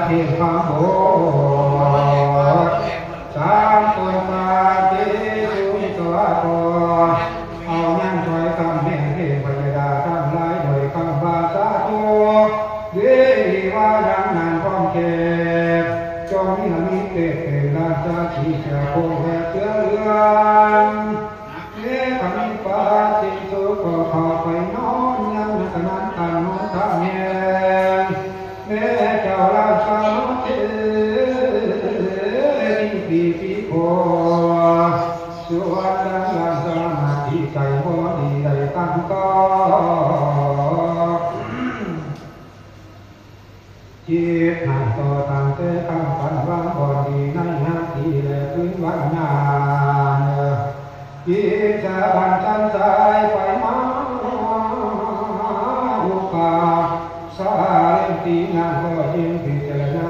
เทพังโหสามตัวมาเตสุนิสวะโตเอายังถอยคำแห่งเทพยดาทั้งหลายโดยคำภาษาโตเดีว่ายังนานพร้อมเก็บจงมีเกศเป็นราชาที่เจ้าโคแห่เชื้อเรือนเมื่อคำปาสิสุก็ขอไปนอนยังขณะการนอนท่าแห่งแม่เจ้าราชาเอ๋ยปีโพสวรรค์ดังลานสมาธิใจบ่ดีได้ตั้งก่อจิตหันต่อตั้งแต่คำฝันวางบ่ดีในนาทีและพื้นวันงานจิตจะบันชันสายไปมาอุปาสาเล่นตีงานก็ยิ่งพิจารณา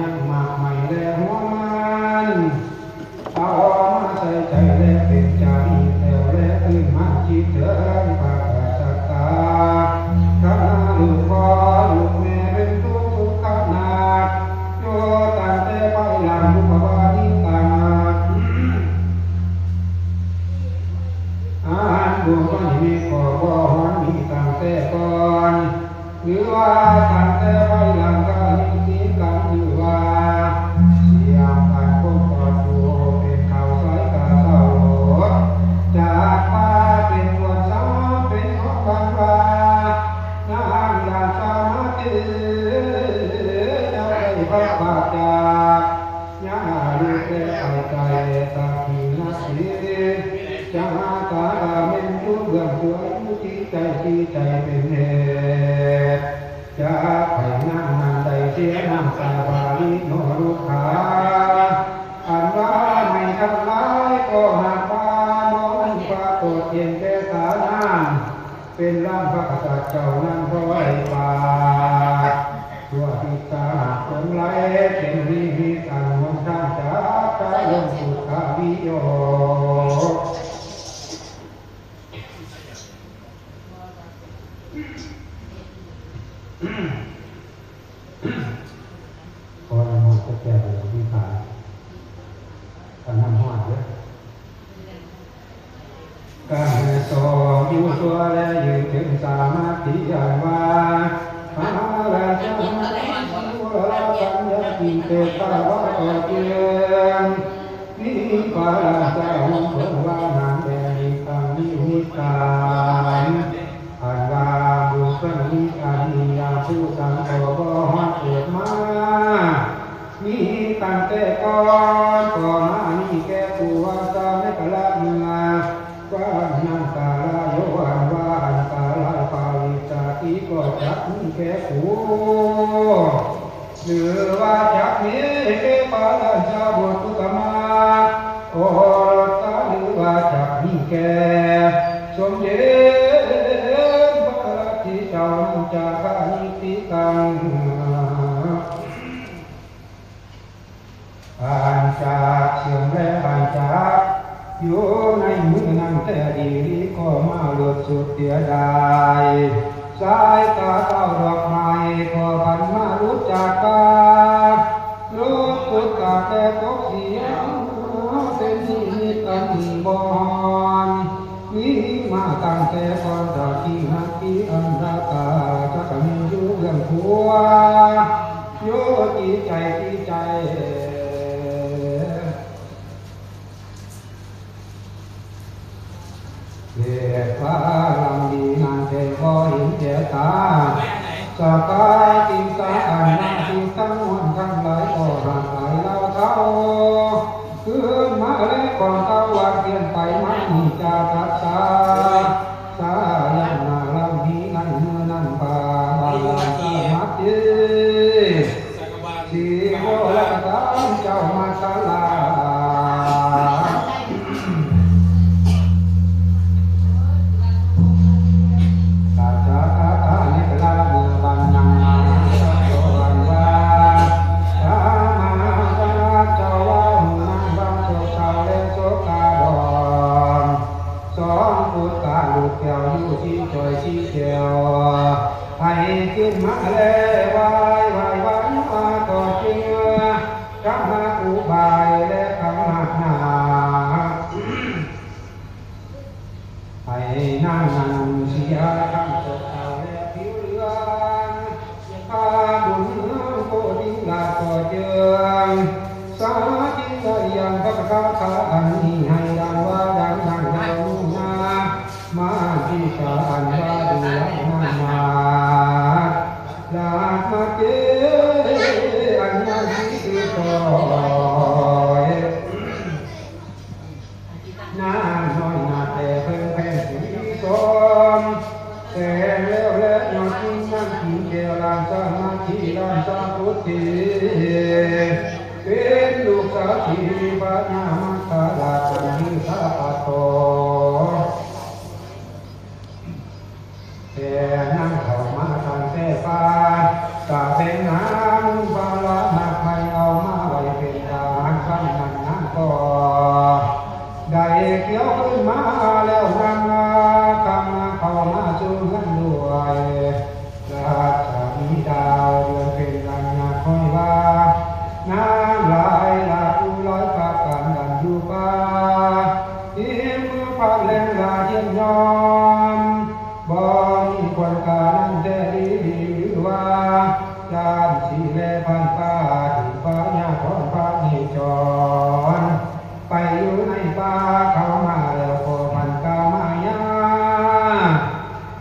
ยังมากไม่ได้หัวมันเอามาใส่ใจและเป็นใจแล้วและตื่นมาจิตเถิดปากสักตาข้าลูกพ่อลูกแม่เป็นทุกขนาดโยตั้งแต่ไปหลังบุพบานิตังดวงก็มีขอบ่หอนมีตั้งแต่ก่อนหรือว่าตั้งแต่ไว้หลังก็มีสีกันหรือว่าเสียงการพบกอดดูเป็นข่าวสายกาเศร้าโหดจากป่าเป็นวันสาเป็นห้องบังวานางยาสามาติเจ้าได้พระบาทจากยาลูกได้ไปใจตาขีนาสีจะหาตาเม็นจุเบื้องตัวที่ใจเป็นเหตุจะไปนั่งนั่งใดเสียนั่งสาบาลิโนรุขาอันว่าไม่ทำร้ายก็หากว่าน้องปรากฏเห็นแก่สานานเป็นร่างพระกษัตริย์เจ้านั้นเพราะไว้ปาตัวพิตาคงไหลเป็นวิสันมนทางจากกายลสุขาวิโยพอเราจะแก้ไปที่ผ่านการทำหอดเยอะการสอบอยู่ตัวและยืนถึงสามาธิอย่างว่าพระราชาตัวเราสัญญาจิตเตตาวะต่อเกียงนี่พระราชาหุ่นเพิ่งว่านานแดงมีคำนิมิตการอันว่าบุคคลนี้อันนี้ยาผู้สังโฆบ่เกิดมามีตั้งแต่ก่อนมานี่แก่ผู้ว่าสาในกะละเมือว่านันตาลาโยอันว่าอันตาลาปาลิจาติก็จักมีแก่ผู้หรือว่าจักมีแก่ปาลัญชาบุตรกมาโอรตาหรือว่าจักมีแก่สมเด็จพระราชิเจ้าจากานิติกังอ่านจากเสียงและอ่านจากอยู่ในมือนั่งแต่ดีก็มาหลุดสุดเดียดายสายตาเต้าดอกไม้ก็พันมารู้จักการู้สุดกาแต่ตกเสียงเป็นนิมิตอันบอนวิมาตั้งแต่ก่อนตาที่หักที่อันราตาจะกมีอยู่เรื่องผัวโยจิใจที่ใจเกิดฟ้าลำดีนานแต่พอเห็นแก่ตาสกายติสาอันนาติทั้งมวลทั้งหลายก็ห่างหลายเล่าเท่าคืนมาแล้วก่อนเท่าวันเปลี่ยนไปมันมีจาตัดสายันนาลำดีนั่นเมื่อนั่นป่าบาลาสมัดดีสีโบราณเจ้ามาตลา เป็นลูกสาวที่พระนามคาลาจันทิสาปโตแต่นั่งเข้ามาทางแต่ฟ้าตาเป็นน้ำบาลามาใครเอามาไว้เป็นทางคำนั้นนั้นก็ได้เกี่ยวขึ้นมาแล้วนำกำมาเข้ามาสู่กันด้วยราชมีดาวเดือนเป็นรัญญาคอยว่าน้ำไหลหลากลอยปากกันดันอยู่ป่าที่มือพักแรงลาเยี่ยมยอมบ่มีควรการนั่นแต่ดีหรือว่าจานสีแลพันป่าถึงป่าหญ้าขอนป่าหิจรไปอยู่ในป่าเข้ามาแล้วพอพันกามายา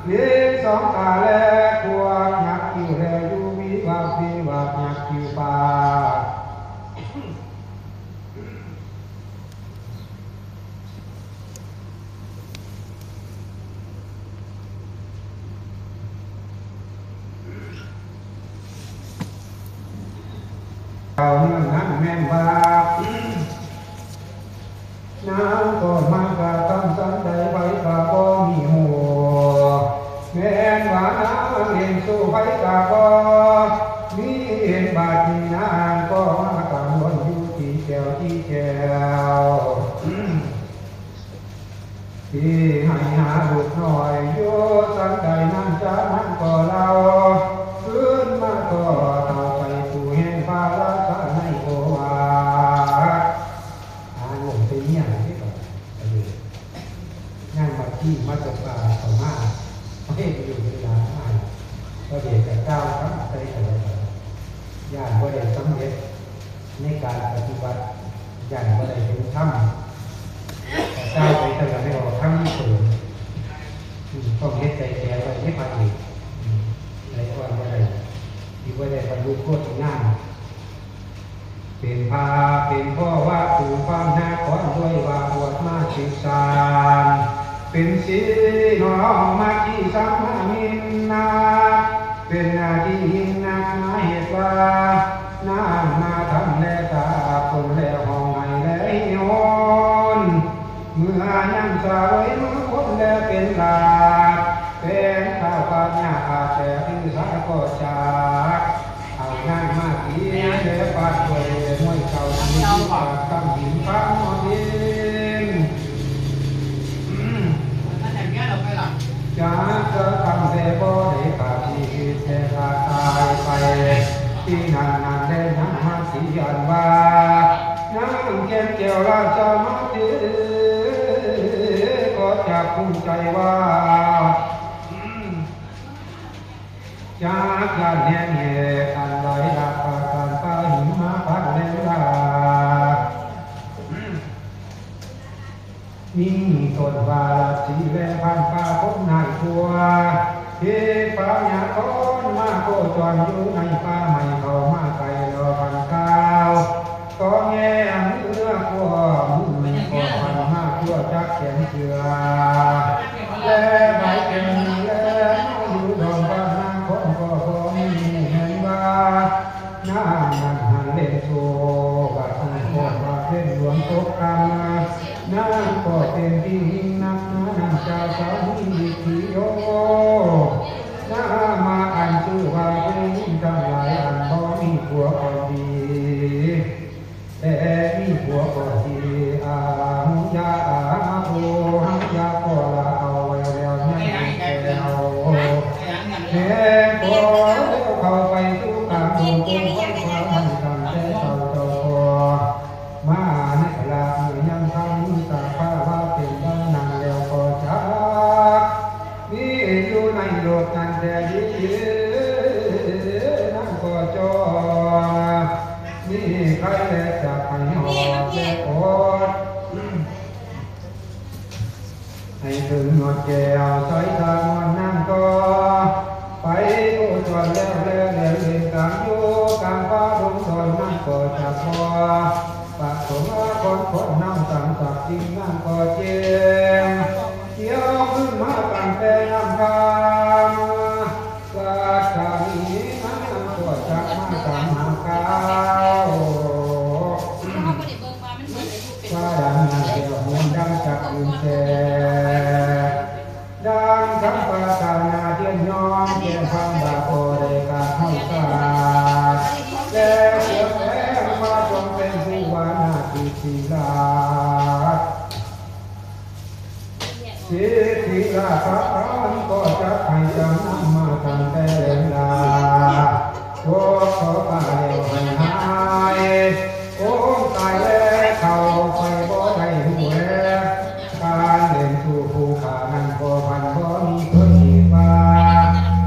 เลี้ยงสองตาแลกวกหยักอยู่แลอยู่วิวาวิวาหยักอยู่ป่าเอาเมื่อนั้นแม่นว่าน้ำก็มากะทำสันใดไว้กะบ่มีหัวแม่นว่าน้ำเห็นสู้ไว้กะบ่มีเห็นบาดมีนางก็มากังวลอยู่ที่แก้วที่แก้วที่ให้หาบุตรหน่อยโยสันใดนั่นจะนั่นก็เราขึ้นมาก็เอาไปผู้แห่งฟ้าราชในโอวาหลงไปเนี่ยที่แบบงานมาที่มาจากป่าเขามาประเทศอยู่ในร้านอาหารก็เดี๋ยวจะก้าวข้ามไปอะไรย่านว่าได้สำเร็จในการปฏิบัติย่านว่าได้ถึงถ้ำเจ้าไปตลอดไม่ออกถ้ำที่สูงต้องเฮ็ดใจแก่ไว้ไม่พลาดอีกในวันว่าได้ที่ว่าได้บรรลุโคตรงานเป็นพาเป็นพ่อว่าปู่ฟังนาขอด้วยว่าบวชมาศึกษาเป็นสีน้องมาที่สัมมามินนาเป็นนาที่นักมาเหตุว่าน้ามาทำและตาคนแล้วห้องไห้และโยนเมื่อยังสาวมือคนแล้วเป็นลาเป็นข้าวปัญญาแต่พิสาก็จากเอางานมาดีเสียปาดด้วยมวยเก่าที่ปากคำหินฟ้ามอดินจากจะทำแต่บ่ได้ขาดชีวิตแต่ขาดตายไปที่นั่นนั่นได้นั่งมาสีอันว่านั่งแก้มแก้วราชมาถือก็จะภูมิใจว่าจากยานแห่งเหตุอันไหลหลักปาการปาหิมะพัดเลวลามีต้นวาลสีแลพันป่าคนนายทัวเทพาญาคอนมาโคจรอยู่ในป่าไม่เข้ามาไกลรอพันก้าวก็แง่เนื้อขั้วมือก็พันห้าขั้วจักแขนเชือและใบเก่งและอยู่ดอนบ้านนางคนก็พอมีเห็นว่าน้ำนั้นหันเล่นโชบัดนั้นก็มาเล่นหลวงตกกันน้ำก็เป็นที่นักน้ำเจ้าสาวมีที่โยน้ำมาอันชื่อว่าเป็นทั้งหลายอันพอมีผัวก็ดีแต่มีผัวก็ดีหุยาโอหุยาก็ละเอาไว้แล้วนั่นแก่เอาแค่พอเข้าไปสู่การดูคนความมันกันแต่เจ้าเจ้าพอมาในลาเมื่อยังทำตาผ้าว่าเป็นบ้านนางแล้วก็จักนี่อยู่ในโลกนั้นแต่ดีนั่นก็จอนี่ใครและจะไปหอดและอดให้ถึงหนวดแก้วใส่ตามันนั่งก็ไปโอ้จวนแล้วเล่นกลางอยู่กลางฟ้าดงดอนนั่งก็จะพอปากสมคนน้ำสังสักจริงนั่งก็เจียงเกี่ยวขึ้นมาตั้งแต่น้ำคำกาชาลีนั้นก็จะมาตามหากา แสงมาจงเป็นผู้วานาทิศิลาทิศิลาพระพานก็จะให้จำนำมาตั้งแต่เริ่มลาโอ้ขอตายให้หายโอ้ตายแล้วเขาไปบ่ได้หัวการเดินสู่ภูขานั้นก็พันบ่มีเพิ่นอีกว่า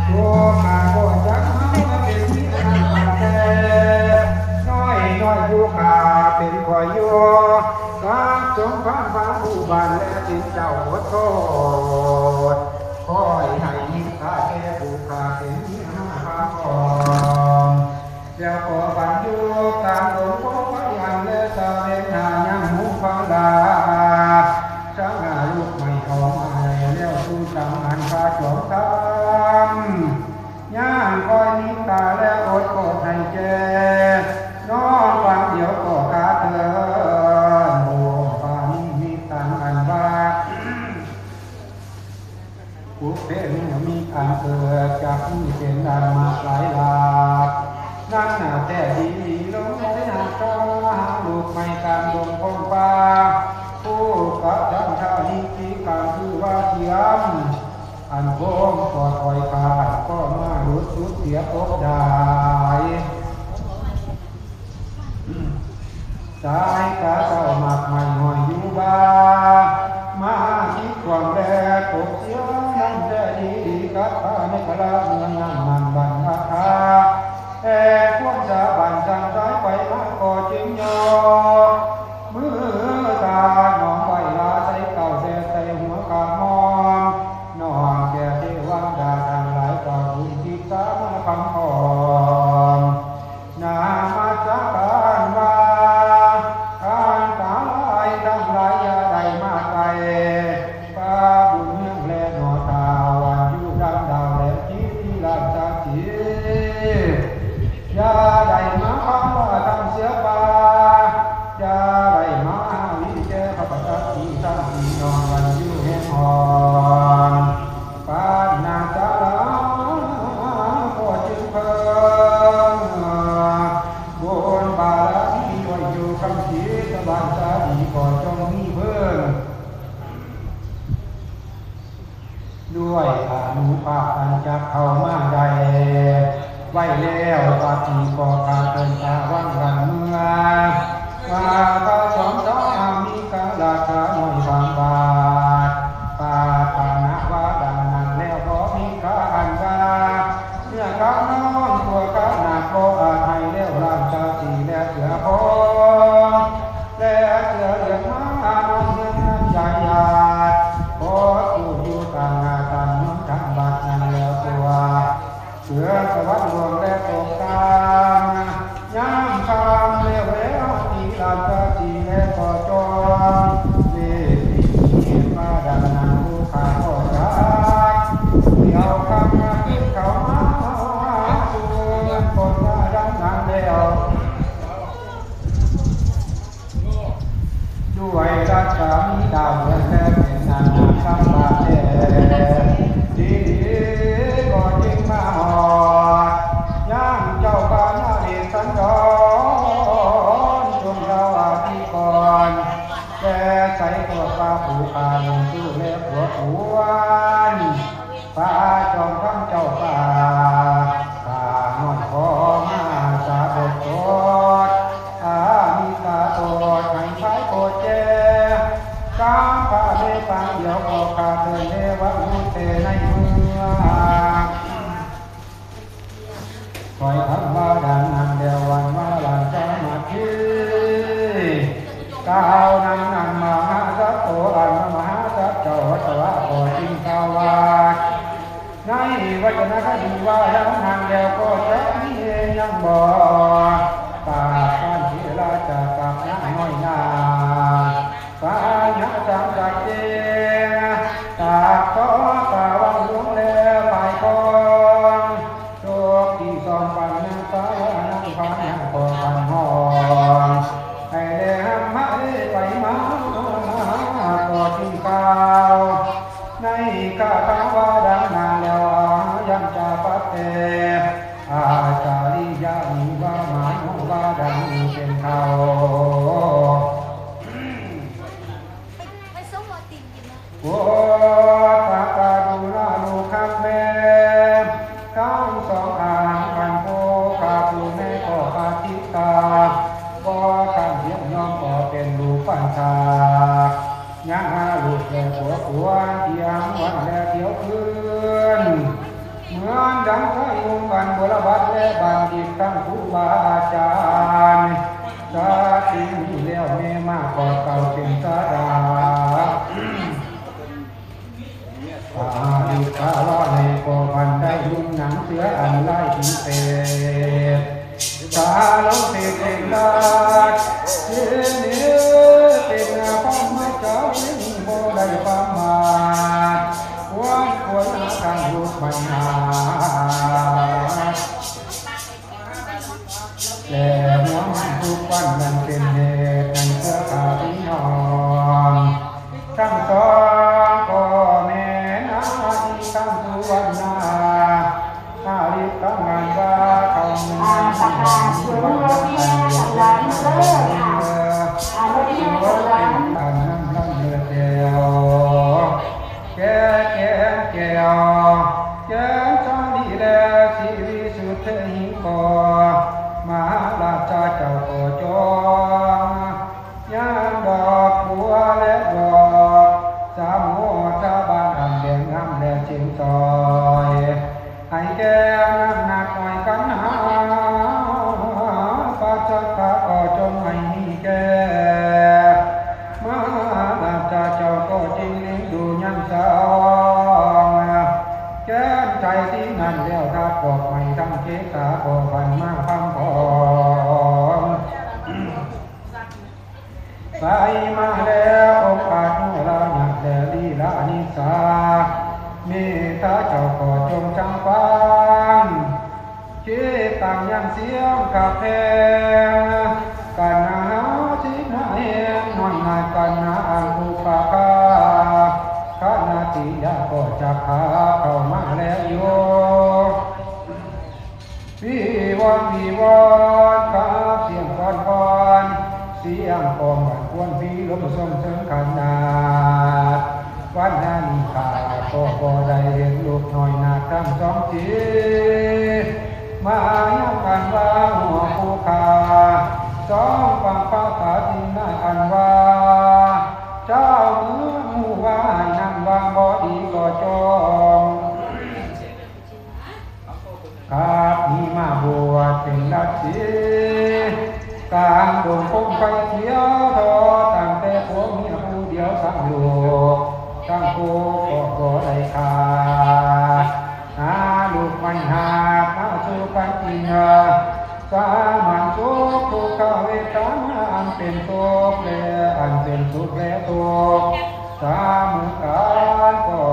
โอ้ข้าก็จักมาเป็นที่นั่นมาแต่น้อยอยู่ข้าเป็นคอยอยู่การจงฟังฟังผู้บ้านและจิตเจ้าขอโทษคอยให้ข้าแก่ผู้ข้าเป็นที่ห้าพาก่อนเจ้าขอบันอยู่ตามหลวงพ่อพยัญและสาเวนายังหูฟังลาช่างอาลูกไม่ออกมาแล้วสู้จังหันพาจอมทำย่างคอยนิตาและอดกดให้เจน้องฟังเดี๋ยวก็ขาเตือนโอ้ปานิมิตังอันว่าอุเพนิมีอันเกิดจากที่เป็นอันมาหลายลาบนั่งหน้าแต่ดีลงในหน้าตาลูกไม่การดงคงปาผู้กับดังชาลิกีการคือว่าเทียมอันโกงก็คอยขาดก็มาหลุดสุดเสียตกได้สายกาเจ้าหมักไม่หอยอยู่บ้ามาที่ความแรกตกเสียนั่นจะดีกัดข้าในกระลาเมืองนั่งมันบันราคาแต่ควรจะบันจังซ้ายไปมาก็จึงยอมือตาหนองใบลาใส่เก่าแส่ใส่หัวกามอนนอนแก่เทวังดาทางหลายกว่าคุณที่สามาคำอ่อนนามาจากการว่าการตาลายทำลายยาใดมาไกลป้าบุญเมืองแลหนอตาวันอยู่ดังดาวแหลมจีที่ลานจากจียาใดมาคำว่าทำเสียป่ายาใดมาวิเจพระปัจจคีตั้งที่นอนวันอยู่แห่งอ่อนปานนาจาราก็จึงเพิ่มบุญบารมีด้วยอยู่คำสีสบายใจดีก็จงมีเพิ่มด้วยอนุภาพอันจะเข้ามาได้ไว้แล้วปฏิปทาเป็นตาวังรังเมื่อว่าตาสองสามีกาลาคาหน่อยบางบาทปาปานะว่าดังนั้นแล้วพอมีกาอันว่าเมื่อกาน้องตัวกาหนักโบอาไทยแล้วร่างชาติและเสือพอและเสือเหลืองมาน้องเงินนั้นใหญ่ยาดพอตู้อยู่ต่างงาต่างน้องทั้งบาทนั้นแล้วตัวเสือสวัสดิ์รวมและตกตามย่างคำเลี้ยวแล้วที่ลานชาติและก่อจอนเล่ที่มาดังนั้นผู้ขาก็รักเดี่ยวคำมาขึ้นเขามาตัวคนมาดังนั้นแล้วด้วยรัชมีดาวเรืองและเป็นนางคำบาเจดีก็จึงมาหอย่างเจ้าบ้านนาเดชสันดอนจงเราอาทิก่อนแต่ใส่ตัวปลาผูกาลงสู้เล็บหัวหวนปลาจอมคำเจ้าป่าป่านอนคอมาสาบดโตดมีตาโตดให้ใช้โกเจกามพาเมปังเดียวก็กาเดินเทวะมุเตในเมืองคอยทำว่าดังนั้นเดียววันว่าหลังจะมาทีก้าวนั้นมหาสัตโตอันมหาสัตเจ้าวัตวะโอจิงกาวาในวัจนคดีว่าดังนั้นเดียวก็จะมียังบ่ปาการที่ราชกับน้าน้อยนาปาญะจังกัดเจตาต่อตาวังหลวงและภายกองโชคที่สองปันนังสาวนังพันยังพอพันหองให้เลี้ยงมาไปมาก็ทิ้งข่าวในกาตาว่าดังนาแล้วยังจะปัดเตอาจาริยานิ าเยนิเป็นพระมเจ้าวิญโมได้ประมาทวันควรทางรูปปัญหาแต่หัวมันทุกวันมันเป็นเหตุให้เพื่อขาพี่น้องทั้งสองก็แม่นาอีทั้งสุวรรณาอาลิกำงานว่าเขาประกาศเชื่อว่าเมียหลานเลิกค่ะเมียหลานอันนั้นลำเลือดเดียวแก่แก้วแก่จอดีแลชีวิตสุดเทหิงก่อมาลาชาเจ้าก่อจองยามดอกบัวและดอกสามหัวชาบ้านอันแดงงามและชิงซอยให้แก่น้ำหนักหน่อยกันหาปัจจักะก็จงให้แก่มาลาชาเจ้าก็จริงเลี้ยงดูยังสาวแก้มใจที่นั่นแล้วถ้าปอกไม่ทั้งเกศาปอกพันมาพังพองใส่มาแล้วองค์อาจนุลาหนักแต่ลีลานิสาเมตตาเจ้าก็จงจำฟังเจตังยังเสียงกับแพงกันนาสินาเองนอนนากันนาอังคุปะกาขณะที่ยาก็จะพาเข้ามาแล้วโยวิวันครับเสียงก่อนเสียงกองบันควนพี่ลมส่งถึงขนาดวันนั้นข้าก็บ่ได้เห็นลูกน้อยนาทั้งสองทีมายังกันว่าหัวผู้ขาสองฟังฟ้าตาดินหน้าอันว่าเจ้ามือมูว่าให้นั่งวางบ่ดีก็จองครับมีมาบวชเป็นลัทธิกลางดงพงไฟเขียวทอตั้งแต่ผัวเมียผู้เดียวทั้งลูกทั้งผู้ก็ได้ขาดหาลูกไม่หามาสู่ปัญญาสามัญสุขทุกขเวทนาอันเป็นทุกข์และอันเป็นสุขและทุกข์สามการก็